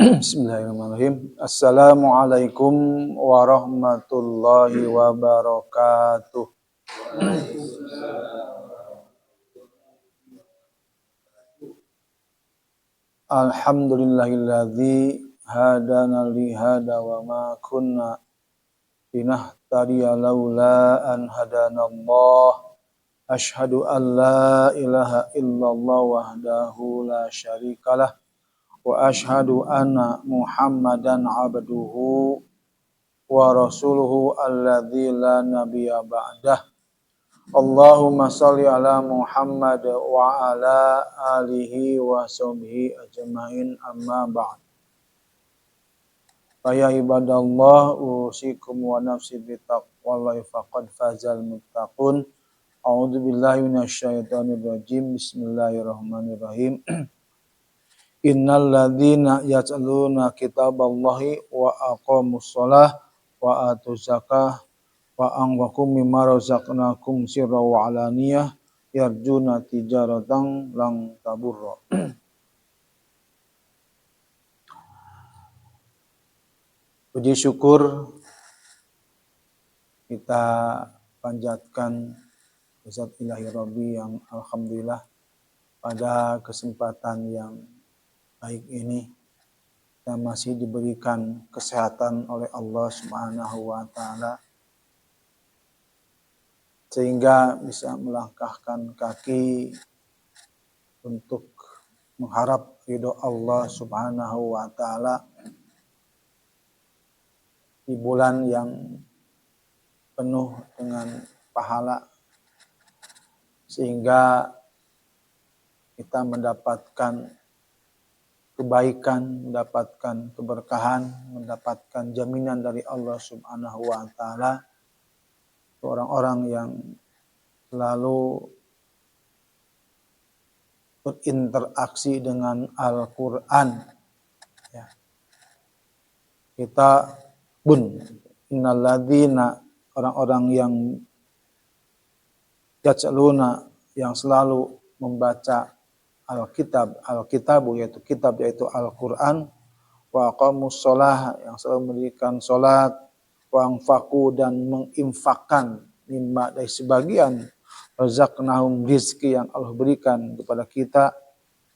Bismillahirrahmanirrahim. Assalamualaikum warahmatullahi wabarakatuh. Alhamdulillahilladzi hadana li hada wa ma kunna linahtadiya laula an hadanallah. Asyhadu an la ilaha illallah wahdahu la syarikalah wa asyhadu anna Muhammadan abduhu wa rasuluhu alladzi la nabiyya ba'dah. Allahumma shalli ala Muhammad wa ala alihi wa sahbihi ajmain amma ba'd. Ya ibadallah usikum wa nafsi bittaqwallahi faqad fazal muttaqun. A'udzu billahi minasyaitonir rajim. Bismillahirrahmanirrahim. Innal ladzina yat'aluna kitaballahi wa aqamus shalah wa atuz zakah wa anfaqu mimma razaqnakum sirran wa alaniyah yarjuna tijaratan lan taburra. Puji syukur kita panjatkan Zat Ilahi Rabbi yang alhamdulillah pada kesempatan yang baik ini kita masih diberikan kesehatan oleh Allah Subhanahu wa taala sehingga bisa melangkahkan kaki untuk mengharap ridho Allah Subhanahu wa taala di bulan yang penuh dengan pahala, sehingga kita mendapatkan kebaikan, mendapatkan keberkahan, mendapatkan jaminan dari Allah Subhanahu wa taala. Orang-orang yang selalu berinteraksi dengan Al-Quran. Ya. Kita innalladzina, orang-orang yang yat'aluna, yang selalu membaca Alkitab yaitu kitab, yaitu Al-Quran, wa aqamus shalah, yang selalu mendirikan salat, wa anfaqu, dan menginfakkan mimma, dari sebagian razaqnahum, rizki yang Allah berikan kepada kita,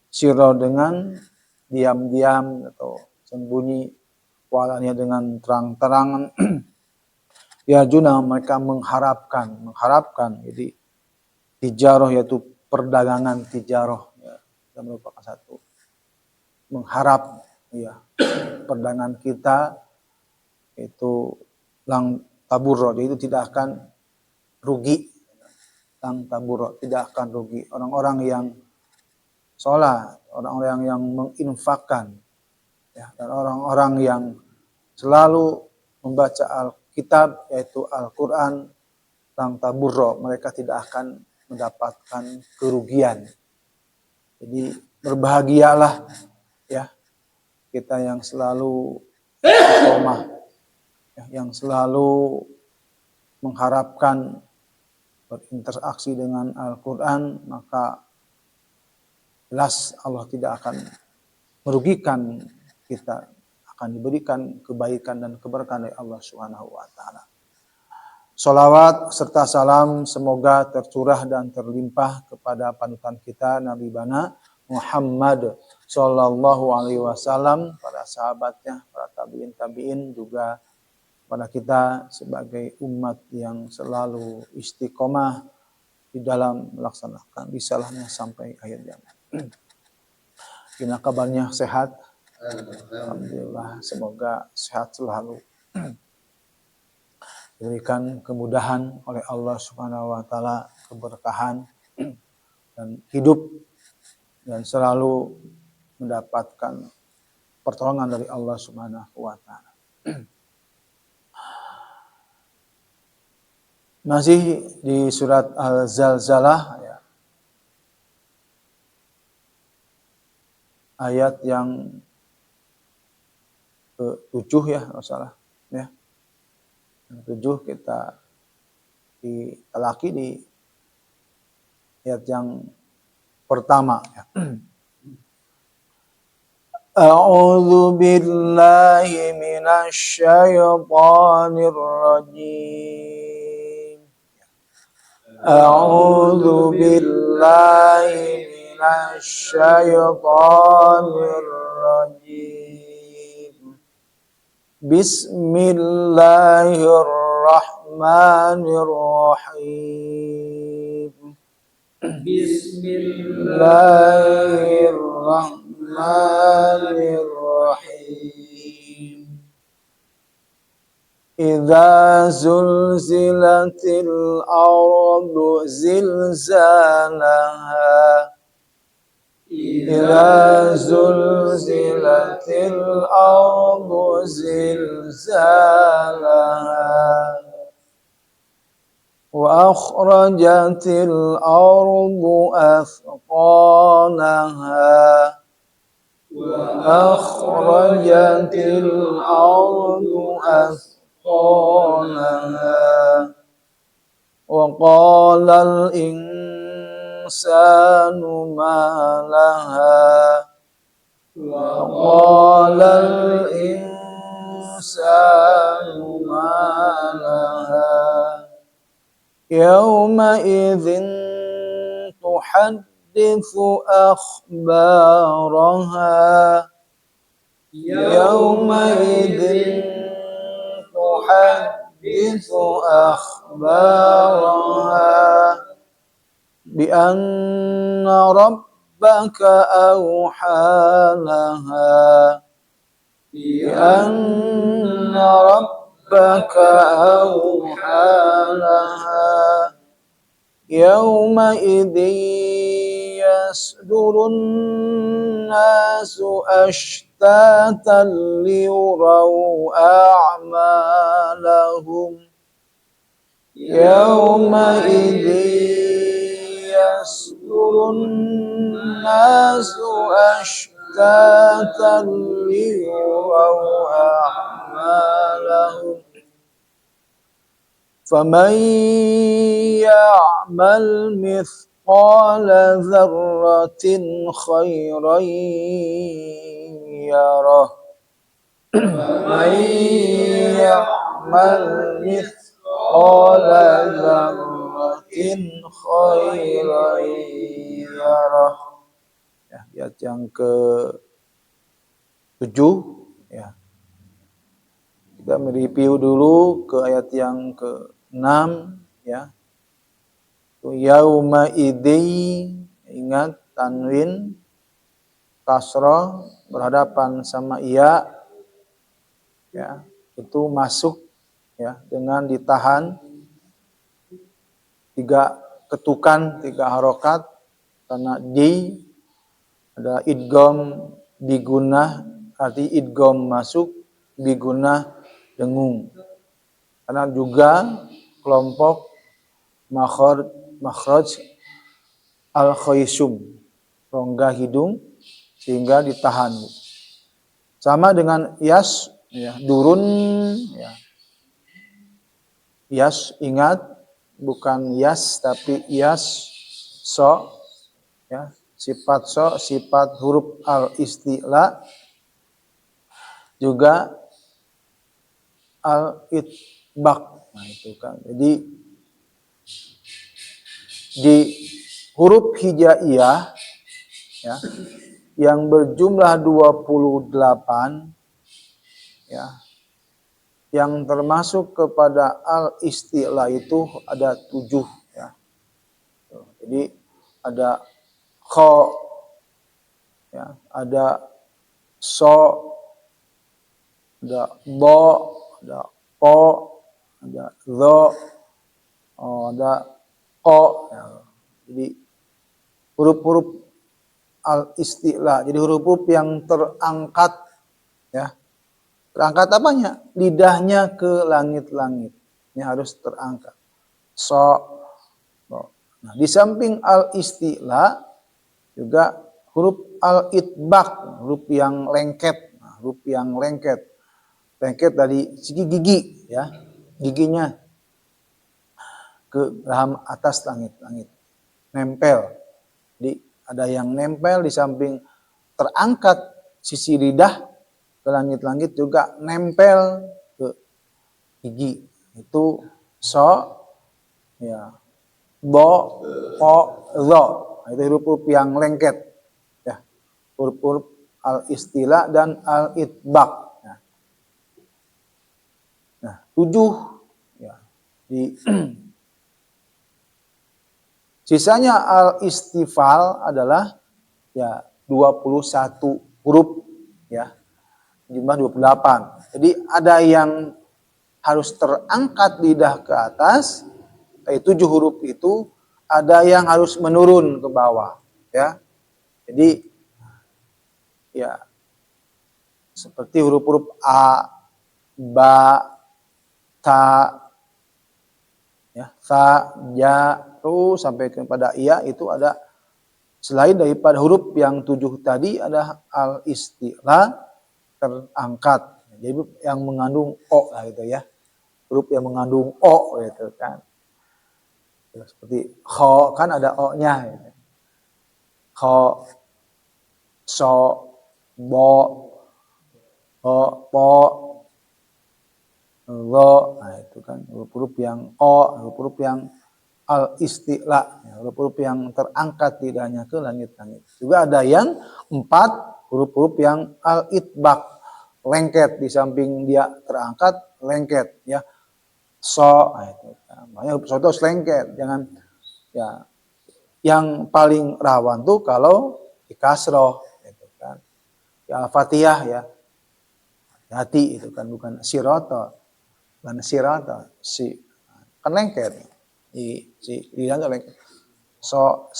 sirra, dengan diam-diam atau sembunyi, walanya dengan terang-terangan. Ya juna, mereka mengharapkan, jadi tijarah yaitu perdagangan, tijarah ya, itu merupakan satu mengharap ya, perdagangan kita itu lang taburro, jadi itu tidak akan rugi. Lang taburro, tidak akan rugi. Orang-orang yang sholat, orang-orang yang menginfakkan ya, dan orang-orang yang selalu membaca Alkitab yaitu Al-Quran, lang taburro, mereka tidak akan mendapatkan kerugian. Jadi berbahagialah ya kita yang selalu istiqomah, ya, yang selalu mengharapkan berinteraksi dengan Al-Quran, maka jelas Allah tidak akan merugikan kita, akan diberikan kebaikan dan keberkahan dari Allah Subhanahu wa taala. Sholawat serta salam semoga tercurah dan terlimpah kepada panutan kita Nabi Bana Muhammad Sallallahu Alaihi Wasallam, para sahabatnya, para tabiin, juga pada kita sebagai umat yang selalu istiqomah di dalam melaksanakan risalahnya sampai akhir zaman. Gimana kabarnya, sehat? Alhamdulillah, semoga sehat selalu. Diberikan kemudahan oleh Allah Subhanahu wa taala, keberkahan dan hidup, dan selalu mendapatkan pertolongan dari Allah Subhanahu wa taala. Masih di surat Al-Zalzalah ya. Ayat yang ke-7 ya, enggak salah ya. 7 kita ditelaki di ayat yang pertama ya. A'udzu billahi minasy syaithanir rajim. A'udzu billahi minasy syaithanir rajim. Bismillahirrahmanirrahim. Bismillahirrahmanirrahim. Idza zulzilatil ardu zilzalaha. Idza zulzilatil ardu zilzalaha. Wa akhrajatil ardu athqalaha. Wa akhrajatil ardu athqalaha. Wa qalal insanu ma laha. Wa qalal insanu ma laha. Yawma idzin tuhadditsu akhbaraha. Yawma idzin tuhadditsu akhbaraha. Bi anna rabbaka awha laha. Bi anna rabbaka awha laha. Yawma idzin yasdurun nasu ashtatan liyuraw a'malahum. Yawma idzin yasdurun nasu ashtatan liyuraw a'malahum. فمن يعمل مثقال ذرة خيرا يره. فمن يعمل مثقال ذرة خيرا يره. Ya, ayat yang ke-7 ya. Kita mereview dulu ke ayat yang ke-6 ya. Yauma idzi, ingat tanwin kasrah berhadapan sama iya ya, itu masuk ya dengan ditahan 3 ketukan, 3 harokat karena di ada idgham bigunah, arti idgham masuk, bigunah dengung. Karena juga kelompok makhraj al-khaysum, rongga hidung, sehingga ditahan. Sama dengan yas ya, durun ya. Yas, ingat bukan yas tapi yas so ya, sifat so, sifat huruf al-isti'la, juga al-itbaq. Nah, itu kan. Jadi di huruf hijaiyah ya, yang berjumlah 28 ya, yang termasuk kepada al-isti'la itu ada 7 ya. Jadi ada kha ya, ada so, ada do, ada po, ada dho, ada ko ya. Jadi huruf-huruf al-isti'la, jadi huruf-huruf yang terangkat ya. Terangkat apanya? Lidahnya ke langit-langit. Ini harus terangkat. So. Nah, di samping al-isti'la juga huruf al-itbaq, huruf yang lengket. Nah, huruf yang lengket. Lengket dari segi gigi ya. Giginya ke rahang atas langit-langit. Nempel. Jadi ada yang nempel di samping terangkat sisi lidah ke langit-langit juga nempel ke gigi. Itu so, ya, bo, po, lo. Itu huruf-huruf yang lengket. Ya, huruf-huruf al-istila dan al-itbaq. Nah, 7 ya. Di sisanya al-istifal adalah ya 21 huruf ya. Jumlah 28. Jadi ada yang harus terangkat lidah ke atas, kayak 7 huruf itu, ada yang harus menurun ke bawah ya. Jadi ya seperti huruf-huruf a, ba, ta, ya, sa, ja, terus sampai kepada iya, itu ada selain daripada huruf yang 7 tadi ada al-istila terangkat. Jadi yang mengandung o lah gitu ya. Huruf yang mengandung o gitu kan. Seperti kho kan ada o-nya gitu. Kho, so, bo, ho, po, lo, nah itu kan huruf-huruf yang o, huruf-huruf yang al-istila, ya, huruf-huruf yang terangkat lidahnya ke langit-langit. Juga ada yang 4 huruf-huruf yang al-itbaq, lengket, di samping dia terangkat, lengket ya. So, nah itu. Makanya huruf so itu harus lengket, jangan ya. Yang paling rawan tuh kalau di kasroh gitu kan. Ya Al-Fatihah ya. Hati itu kan bukan sirata. Bukan sirata, kan lengket. Si lidah tuh lengket. So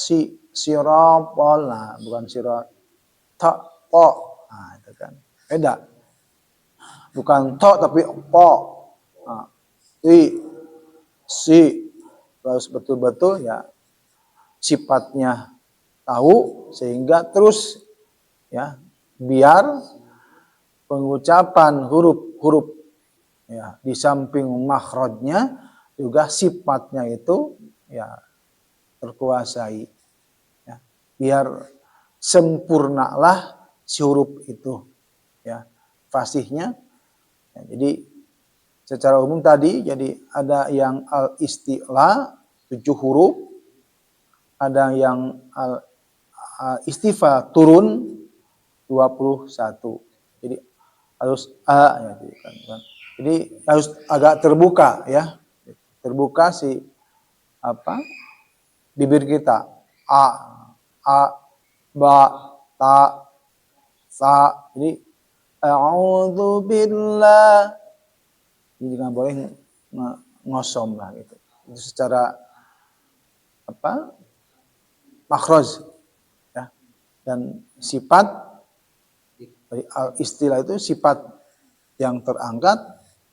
sirapol, nah bukan sirata po. Nah itu kan. Beda. Bukan to tapi po. Nah, si harus betul-betul ya sifatnya tahu sehingga terus ya biar pengucapan huruf-huruf ya di samping makhrajnya juga sifatnya itu ya terkuasai ya, biar sempurnalah si huruf itu ya fasihnya ya, jadi secara umum tadi jadi ada yang al-istila 7 huruf, ada yang al-istifa turun 21. Jadi harus ya gitu kan. Jadi harus agak terbuka ya. Terbuka si bibir kita. A, ba, ta, sa. Jadi a'udzubillah. Jadi jangan boleh ngosom lah gitu. Itu secara makhraj ya. Dan sifat dari al-istilah itu sifat yang terangkat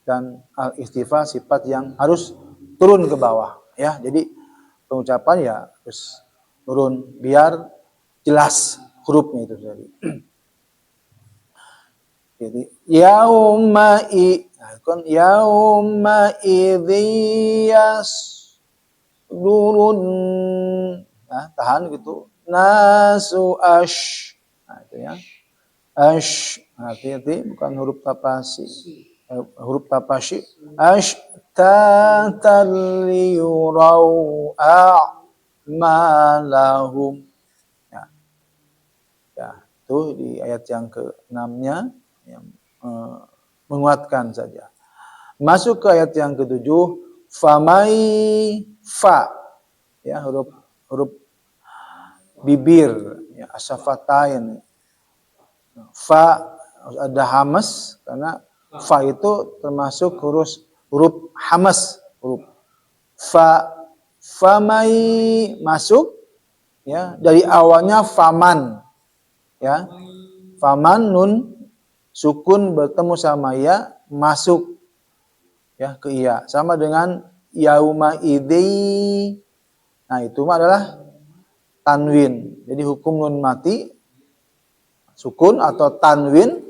dan al-istifa sifat yang harus turun ke bawah ya. Jadi pengucapan ya harus turun biar jelas hurufnya itu tadi. Jadi yauma kan yauma idziyas durun, nah, tahan gitu, nasu ash, nah itu ya, ash, hati-hati bukan huruf tapasi, huruf tapasi, ash tatal yurau a'malahum, ya, ya itu di ayat yang ke-6-nya yang menguatkan saja. Masuk ke ayat yang ke-7, famai fa ya huruf bibir ya asyafatain. Fa ada hamas karena fa itu termasuk huruf hamas, huruf famai masuk ya dari awalnya faman ya. Faman nun sukun bertemu sama ya masuk ya ke iya, sama dengan yauma idzi. Nah, itu adalah tanwin. Jadi hukum nun mati sukun atau tanwin.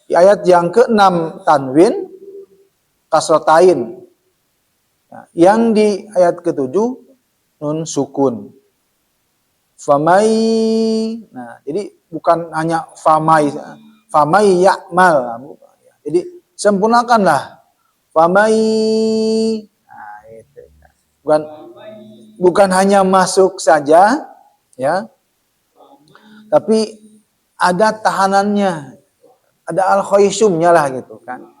Di ayat yang ke-6 tanwin kasrotain. Nah, yang di ayat ke-7 nun sukun. Famai. Nah, Ya, jadi bukan hanya famai ya'mal. Jadi sempurnakanlah famai. Nah, itu. Bukan bukan hanya masuk saja, ya, tapi ada tahanannya, ada al-khaysumnya lah gitu kan.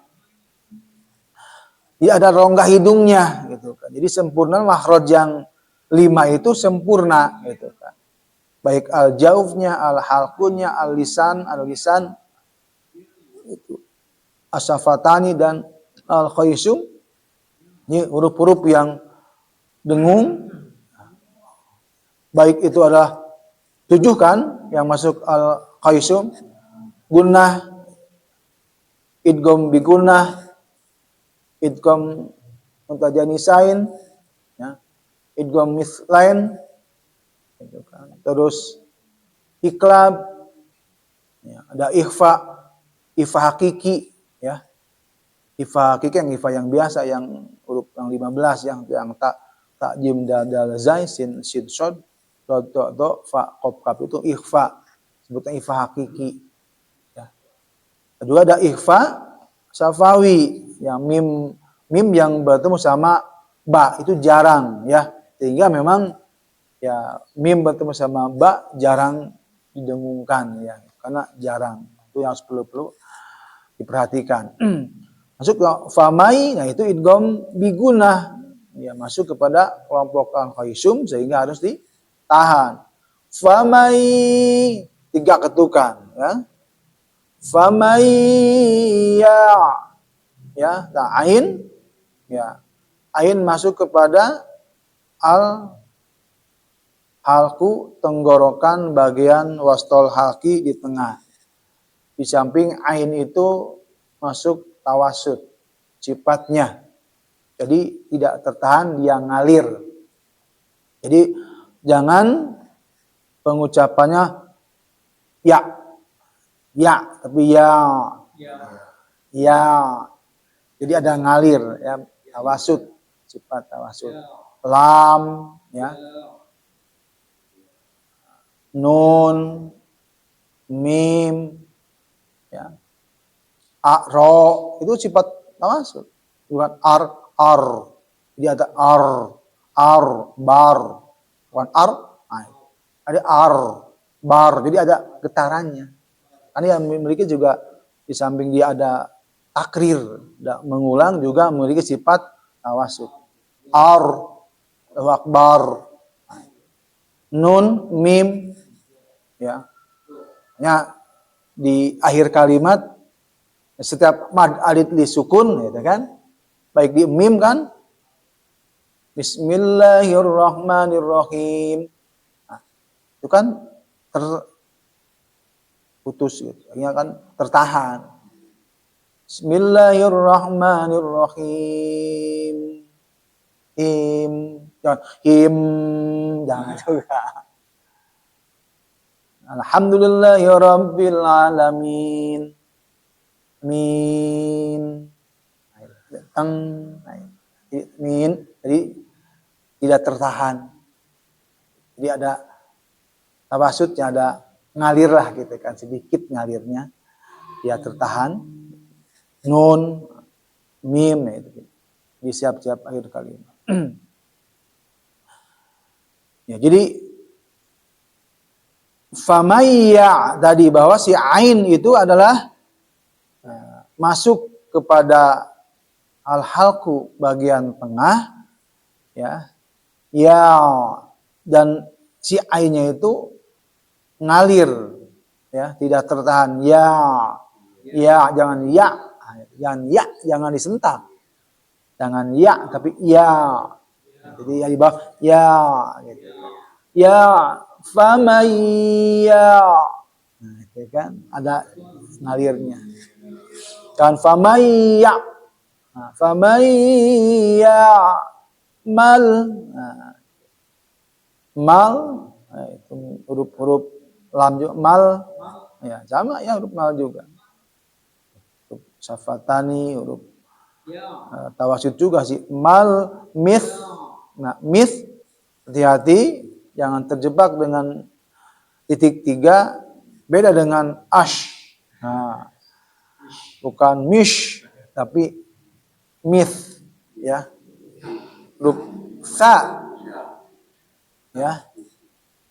Dia ada rongga hidungnya gitu kan. Jadi sempurna makhraj yang 5 itu sempurna gitu kan. Baik al-jaufnya, al-halqunya, al-lisan itu asyafatani dan al-khaysum. Ini huruf-huruf yang dengung. Baik itu adalah 7 kan yang masuk al-khaysum, gunnah, idgham bigunnah, idgham mutajanisain, ya, idgham mithlain, gitu kan. Terus iklab, ya, ada ikhfa hakiki, ya. Ikhfa hakiki yang biasa, yang huruf yang 15 yang tak jim dal zai sin shod do fa qaf kaf itu ikhfa, sebutnya ikhfa hakiki, ya. Kedua ada ikhfa syafawi, yang mim yang bertemu sama ba itu jarang, ya. Sehingga memang ya mim bertemu sama ba jarang didengungkan, ya, karena jarang. Itu yang perlu diperhatikan. Masuk ke famai, nah itu idgham bigunah, ya, masuk kepada kelompok al-khaysum sehingga harus ditahan. Famai 3 ketukan, ya. Famai ya, nah, ain, ya. Ain masuk kepada halku tenggorokan bagian wastol halki di tengah. Di samping ain itu masuk tawasud sifatnya. Jadi tidak tertahan, dia ngalir. Jadi jangan pengucapannya ya, tapi ya. Jadi ada ngalir, ya, tawasud, sifat tawasud. Lam, ya. Nun, mim, ya. Ro itu sifat tawasud, bukan ar. Jadi ada ar, bar, bukan ar. Ada ar, bar. Jadi ada getarannya. Karena yang memiliki juga di samping dia ada takrir, mengulang, juga memiliki sifat tawasud. Ar, akbar, nun, mim, ya. Di akhir kalimat setiap mad alif li sukun, gitu kan. Baik di mim kan, Bismillahirrahmanirrahim. Nah, itu kan terputus gitu. Artinya kan tertahan. Bismillahirrahmanirrahim. Jangan juga. Alhamdulillahirabbil alamin. Min. Min. Jadi tidak tertahan. Jadi ada tawasudnya, ada ngalir lah gitu kan, sedikit ngalirnya. Dia tertahan. Nun, mim, itu. Di siap-siap akhir kalimat. Ya, jadi famayya tadi bahwa si ain itu adalah masuk kepada al-halku bagian tengah, ya. Ya, dan si ainnya itu ngalir, ya, tidak tertahan. Ya, jangan ya, jangan disentak. Jangan ya, tapi ya. Jadi ya di bawah ya, gitu. Ya, famayya. Nah, itu kan ada ngalirnya. Kan famayya. Nah, famayya mal. Nah, mal, nah, itu huruf-huruf lam juga, mal. Ya, sama ya, huruf mal juga. Huruf safatani, huruf tawasud juga sih. Mal, mith. Nah, mith, hati-hati jangan terjebak dengan titik 3 Beda dengan ash. Nah, bukan mish tapi mith ya. Huruf sa ya.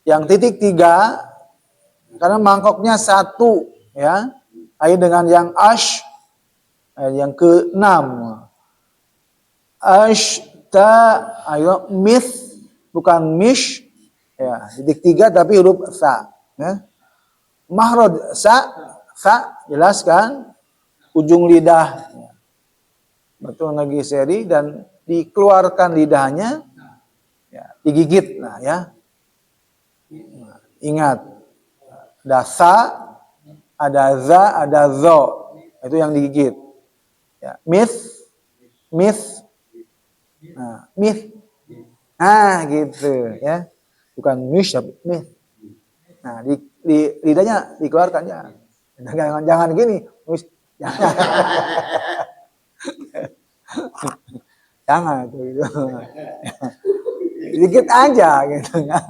Yang titik 3 karena mangkoknya 1 ya. Ayo dengan yang ash yang ke-6. Ash ta ayo mith bukan mish ya. Titik 3 tapi huruf sa ya. Mahrod sa jelas kan? Ujung lidah betul lagi seri dan dikeluarkan lidahnya ya, digigit. Nah ya. Ingat, ada sa, ada za, ada zo. Itu yang digigit. Ya, myth. Nah, myth. Nah, gitu ya. Bukan mish tapi myth. Nah, di lidahnya dikeluarkan ya. Jangan gini. Jangan. Jangan gitu. Dikit aja gitu kan.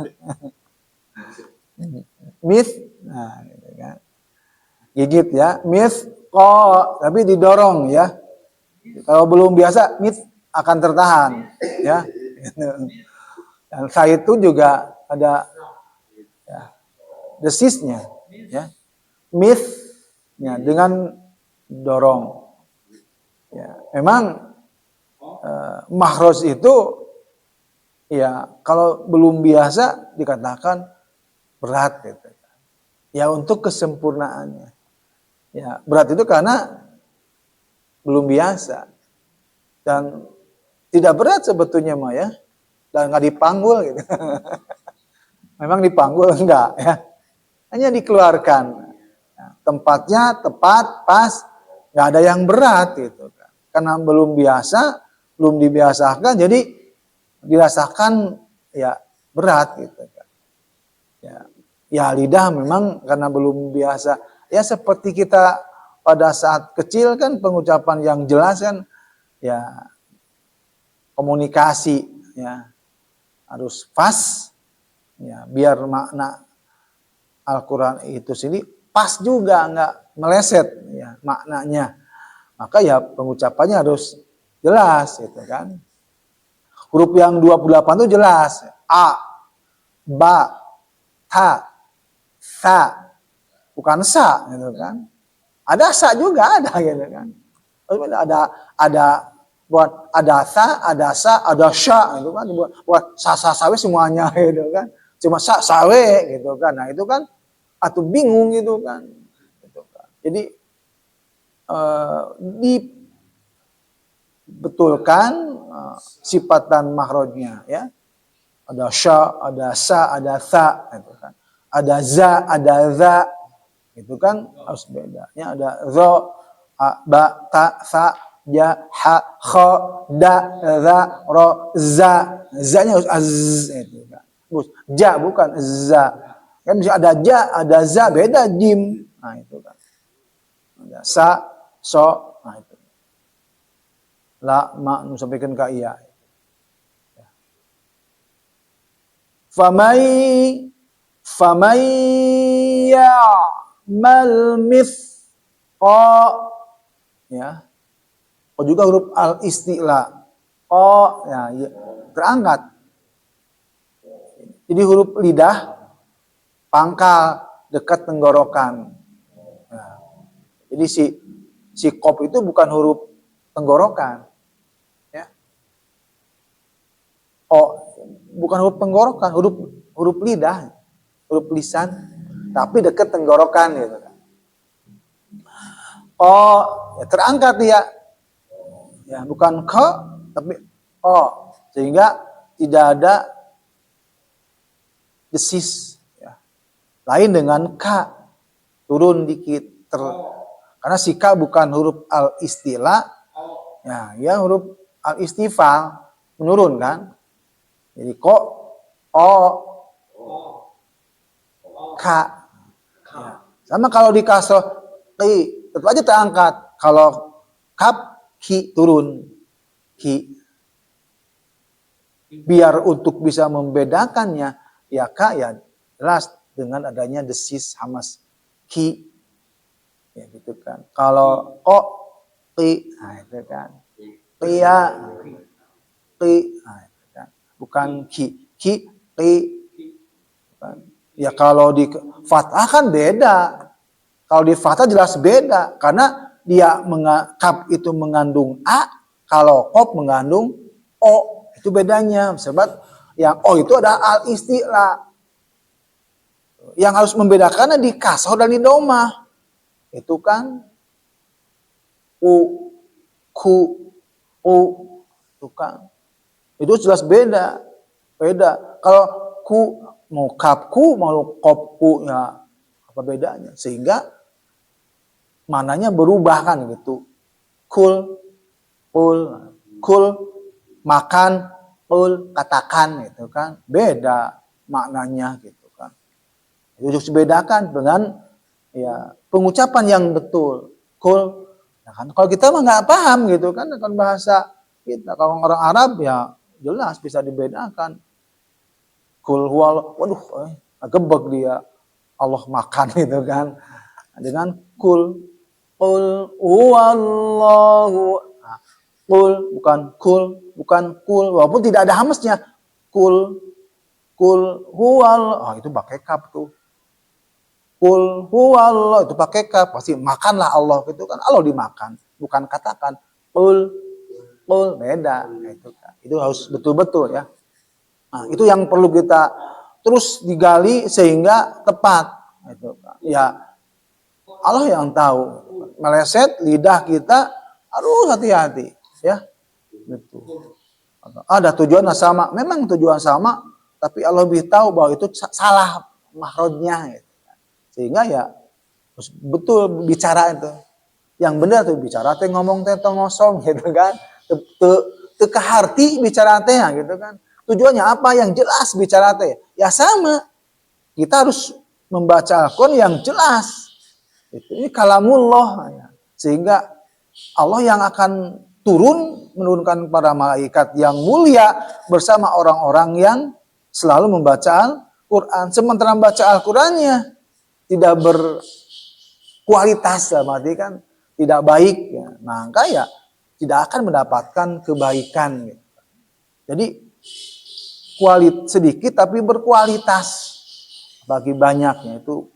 Myth, nah gitu kan. Gigit ya, myth kok tapi didorong ya. Kalau belum biasa myth akan tertahan ya. Dan saya itu juga ada ya, desisnya ya. Myth-nya dengan dorong. Ya, memang mahros itu ya kalau belum biasa dikatakan berat gitu. Ya untuk kesempurnaannya. Ya, berat itu karena belum biasa. Dan tidak berat sebetulnya mah ya. Dan nggak dipanggul gitu. Memang dipanggul enggak ya. Hanya dikeluarkan. Nah, tempatnya tepat, pas, nggak ada yang berat gitu kan. Karena belum biasa, belum dibiasakan, jadi dirasakan ya berat gitu kan. Ya lidah memang karena belum biasa. Ya seperti kita pada saat kecil kan pengucapan yang jelas kan ya komunikasi ya harus pas ya biar makna Al-Quran itu sendiri pas juga nggak meleset ya maknanya. Maka ya pengucapannya harus jelas gitu kan. Huruf yang 28 itu jelas. A, ba, ta, sa, bukan sa gitu kan. Ada sa juga ada gitu kan. Ada buat ada sa, ada sya gitu kan. Buat sa sawe semuanya gitu kan. Cuma sa sawe gitu kan. Nah itu kan atau bingung gitu kan. Gitu kan. Jadi dibetulkan sifat dan makhrajnya ya. Ada sya, ada sa, ada tha gitu kan. Ada za, ada za itu kan harus beda ya. Ada zo, ba, ta, sa, ja, ha, kha, da, za, ro, za. Za-nya harus az itu kan. Ja bukan za. Kan bisa ada ja, ada za, beda jim. Nah itu kan. Ada sa, so, nah itu. La, ma, sampaikan ka iya. Famai ya'mal mithqa ya. Oh juga huruf al-isti'la. Oh ya, terangkat. Jadi huruf lidah pangkal dekat tenggorokan. Nah, jadi si kop itu bukan huruf tenggorokan. Ya. Oh, bukan huruf tenggorokan, huruf lidah, huruf lisan, tapi dekat tenggorokan gitu kan. Oh, ya terangkat dia. Ya, bukan ke tapi oh, sehingga tidak ada desis ya. Lain dengan ka, turun dikit karena si ka bukan huruf al-istila. Ya huruf al-istifal menurun kan. Jadi ko, o, ka. Ya. Sama kalau di kasroh ki, tetap aja terangkat. Kalau kap, ki turun. Ki. Biar untuk bisa membedakannya, ya ka ya jelas dengan adanya desis hamas ki, ya gitu kan. Kalau ko, ki, nah itu kan. Kia, ki, nah itu kan. Bukan ki, ki, kan. Ya kalau di fathah kan beda. Kalau di fathah jelas beda karena dia kap itu mengandung a, kalau kop mengandung o. Itu bedanya. Sebab yang o itu ada al istilah. Yang harus membedakannya di kasroh dan di domah. Itu kan u, ku, u, itu kan. Itu jelas beda. Beda. Kalau ku mau kapku, mau kopku, ya apa bedanya? Sehingga mananya berubah kan gitu. Kul, makan, kul, katakan gitu kan. Beda maknanya gitu kan. Itu harus dibedakan dengan ya pengucapan yang betul. Kul, ya kan? Kalau kita mah nggak paham gitu kan dengan bahasa kita. Kalau orang Arab ya jelas bisa dibedakan. Kul huwal, waduh, gebek dia. Allah makan gitu kan. Dengan kul huwallahu. Nah, bukan kul, walaupun tidak ada hamznya. Kul huwal, itu pakai kaf tuh. Kul huwallahu itu pakai kaf, pasti makanlah Allah gitu kan. Allah dimakan, bukan katakan kul beda itu kan. Itu harus betul-betul ya. Nah, itu yang perlu kita terus digali sehingga tepat. Itu kan. Ya Allah yang tahu. Meleset lidah kita harus hati-hati ya. Gitu. Ada tujuan sama, memang tujuan sama, tapi Allah lebih tahu bahwa itu salah makhrajnya gitu. Sehingga ya betul bicara itu. Yang benar tuh bicara teh ngomong teh ngosong gitu kan. Teu kaharti bicara teh gitu kan. Tujuannya apa? Yang jelas bicara teh. Ya sama. Kita harus membaca Al-Qur'an yang jelas. Ini kalamullah ya. Sehingga Allah yang akan menurunkan para malaikat yang mulia bersama orang-orang yang selalu membaca Al-Qur'an. Sementara membaca Al-Qur'annya tidak berkualitas, berarti kan tidak baik ya. Maka ya tidak akan mendapatkan kebaikan gitu. Jadi sedikit tapi berkualitas bagi banyaknya itu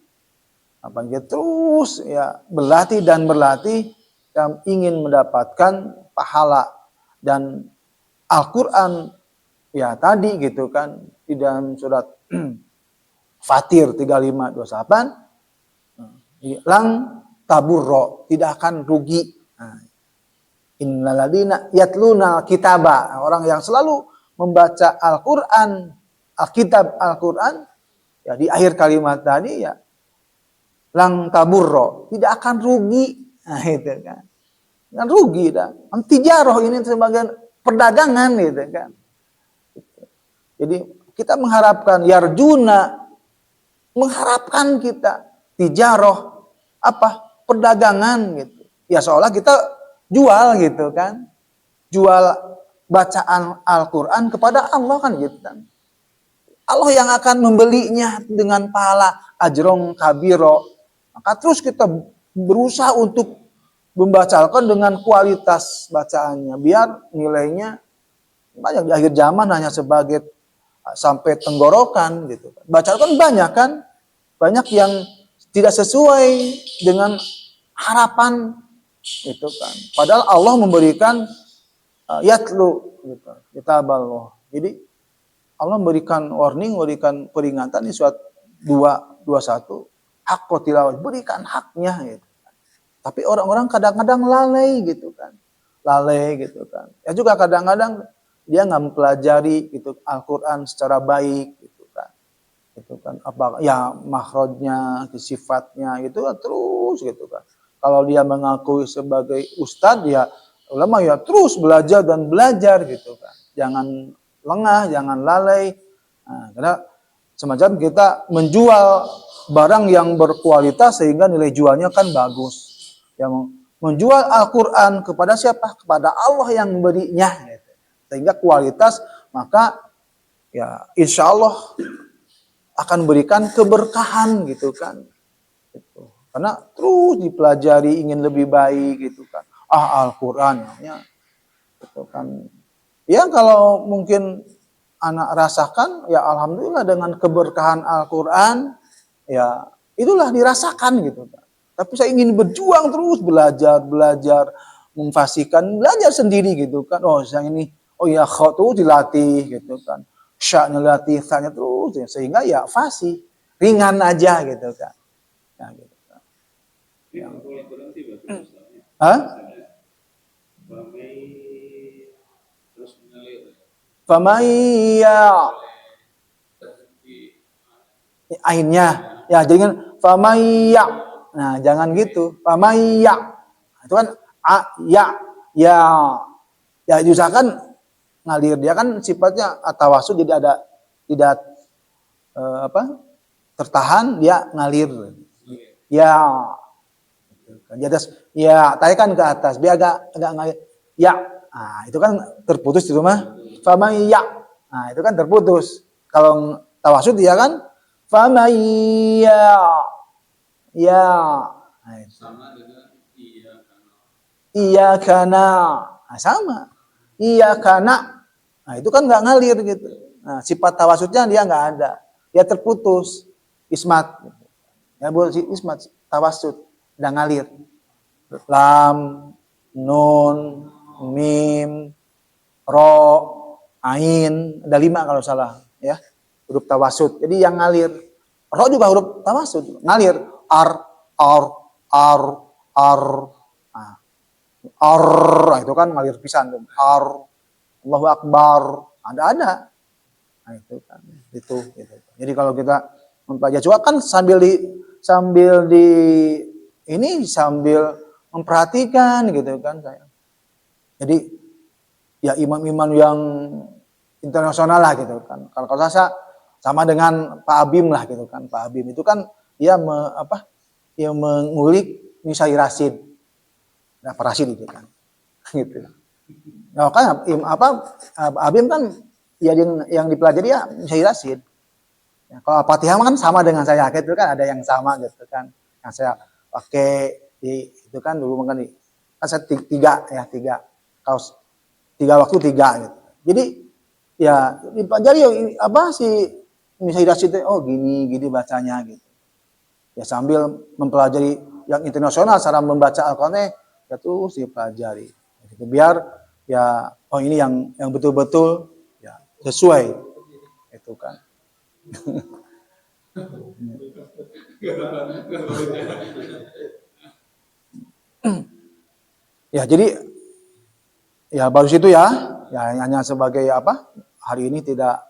apa terus ya berlatih yang ingin mendapatkan pahala dan Al-Qur'an ya tadi gitu kan di dalam surat Fatir 35:28 lang taburro, tidak akan rugi. Innalladzina yatluna kitaba, orang yang selalu membaca Al-Qur'an, Alkitab Al-Qur'an ya di akhir kalimat tadi ya lang taburro, tidak akan rugi. Nah itu kan. Kan rugi dah. Tijaroh ini sebagai perdagangan gitu kan. Jadi kita mengharapkan yarjuna, mengharapkan kita tijaroh apa? Perdagangan gitu. Ya seolah kita jual gitu kan. Jual bacaan Al-Qur'an kepada Allah kan gitu kan. Allah yang akan membelinya dengan pahala ajrong kabiro. Maka terus kita berusaha untuk membaca Al-Qur'an dengan kualitas bacaannya. Biar nilainya banyak di akhir zaman hanya sebagai sampai tenggorokan gitu. Baca Al-Qur'an banyak kan. Banyak yang tidak sesuai dengan harapan itu kan. Padahal Allah memberikan yatlu gitu. Kitaballah. Jadi Allah memberikan warning, memberikan peringatan di surat 2:21 hak tilawah, berikan haknya gitu. Tapi orang-orang kadang-kadang lalai gitu kan. Lalai gitu kan. Ya juga kadang-kadang dia nggak mempelajari gitu Al-Qur'an secara baik gitu kan. Gitu kan. Apa ya makhrajnya, sifatnya gitu terus gitu kan. Kalau dia mengakui sebagai ustadz ya ulama ya terus belajar dan belajar gitu kan. Jangan lengah, jangan lalai. Nah, karena semacam kita menjual barang yang berkualitas sehingga nilai jualnya kan bagus. Yang menjual Al-Qur'an kepada siapa? Kepada Allah yang memberinya. Sehingga kualitas maka ya insya Allah akan berikan keberkahan gitu kan. Gitu. Karena terus dipelajari, ingin lebih baik gitu kan. Al-Quran ya, gitu kan. Ya kalau mungkin anak rasakan, ya alhamdulillah dengan keberkahan Al-Quran, ya itulah dirasakan gitu kan. Tapi saya ingin berjuang terus, belajar, memfasihkan, belajar sendiri gitu kan. Oh yang ini, oh ya kho tuh dilatih gitu kan. Sya'nya latih, tanya terus, ya. Sehingga ya fasih, ringan aja gitu kan. Ya, gitu. Hah? Famaya ainnya ya jadi kan famaya. Nah, jangan gitu. Famaya. Itu kan ya ya diusahakan ngalir, dia kan sifatnya atawasud, jadi ada tidak tertahan, dia ngalir. Ya. Di atas ya, tayakan ke atas biar agak ngalir. Ya. Nah, itu kan terputus di rumah. Famaya. Nah, itu kan terputus. Kalau tawasud dia kan famaya. Ya. Nah, sama dengan iya karena. Nah, sama. Iya karena. Nah, itu kan nggak ngalir gitu. Nah, sifat tawasudnya dia nggak ada. Dia terputus. Ismat. Ya, boleh ismat. Tawasud. Udah ngalir. Lam, nun, mim, ro, ain. Ada 5 kalau salah. Ya, huruf tawasud. Jadi yang ngalir. Ro juga huruf tawasud. Ngalir. Ar. Nah, ar itu kan ngalir pisan. Ar. Allahu Akbar. Ada. Nah, itu kan. Itu. Jadi kalau kita mempelajari, coba kan sambil memperhatikan gitu kan saya. Jadi ya imam-imam yang internasional lah gitu kan. Kalau saya sama dengan Pak Abim lah gitu kan. Pak Abim itu kan dia mengulik Misai Rasid. Nah, Pak Rasid itu kan. Gitu. Nah, kan Abim kan ya yang dipelajari ya Misai Rasid. Ya, kalau Al-Fatihah kan sama dengan saya, gitu kan ada yang sama gitu kan. Yang saya pakai itu kan dulu kan saya tiga. Kalau 3 waktu 3 gitu. Jadi ya dipelajari Misai Rasid, oh gini bacanya gitu. Ya sambil mempelajari yang internasional cara membaca Al-Qur'an ya terus dipelajari. Gitu. Biar ya ini yang betul-betul ya sesuai itu kan. Ya jadi ya baru situ ya hanya sebagai hari ini tidak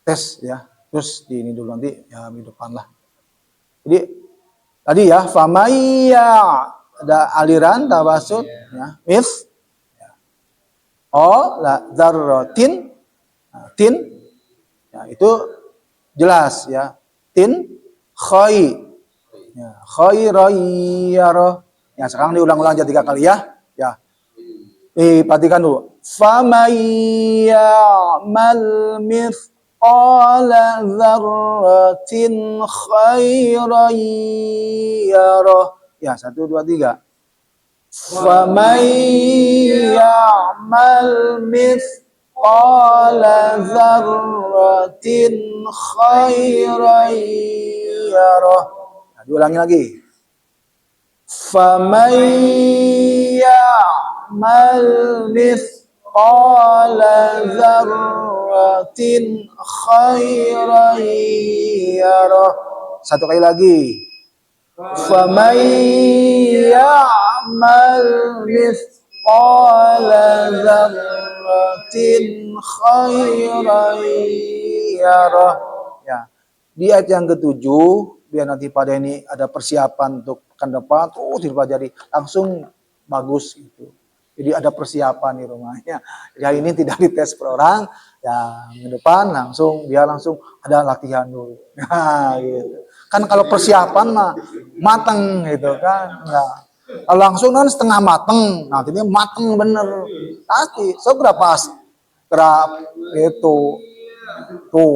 tes ya, terus di ini dulu, nanti ya minggu depan lah. Jadi tadi ya famaya ada aliran tawasud ya, if ya. La dzarratin tin ya itu jelas ya, tin khairayara ya. Sekarang diulang-ulang aja 3 kali ya. Perhatikan dulu. Famayyamal mithqala dzarratin khairan yarah. Ya, 1 2 3. Famayyamal mithqala dzarratin khairan yarah. Nah, diulangi lagi. Famayyamal mithqala dzarratin khairan yarah. 1 kali lagi. Famayyamal mithqala dzarratin khairan yarah. Ya. Di ayat yang ke-7, biar nanti pada ini ada persiapan untuk pekan depan, terus dipelajari langsung bagus gitu. Jadi ada persiapan di rumahnya. Jadi hari ini tidak dites per orang, ya minggu depan langsung ada latihan dulu. Nah, gitu. Kan kalau persiapan mah mateng gitu kan. Nah, kalau langsung kan setengah mateng, nanti ini mateng bener. Pasti seberapa kerap gitu. Tuh.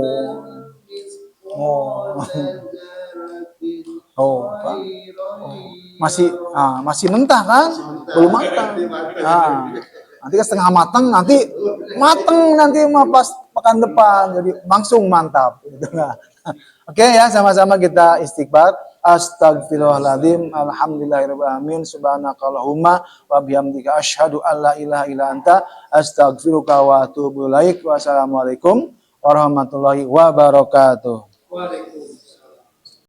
Oh. Oh, apa? Masih mentah kan? Belum matang. Nanti kan setengah matang, nanti mah pas pekan depan. Jadi langsung mantap. Gitu lah. Oke ya, sama-sama kita istighfar. Astagfirullahaladzim, alhamdulillahirrahmanirrahim, subhanakallahumma wa bihamdika asyhadu an la ilaha illa anta astaghfiruka wa atubu ilaik. Wassalamualaikum warahmatullahi wabarakatuh. Waalaikumsalam.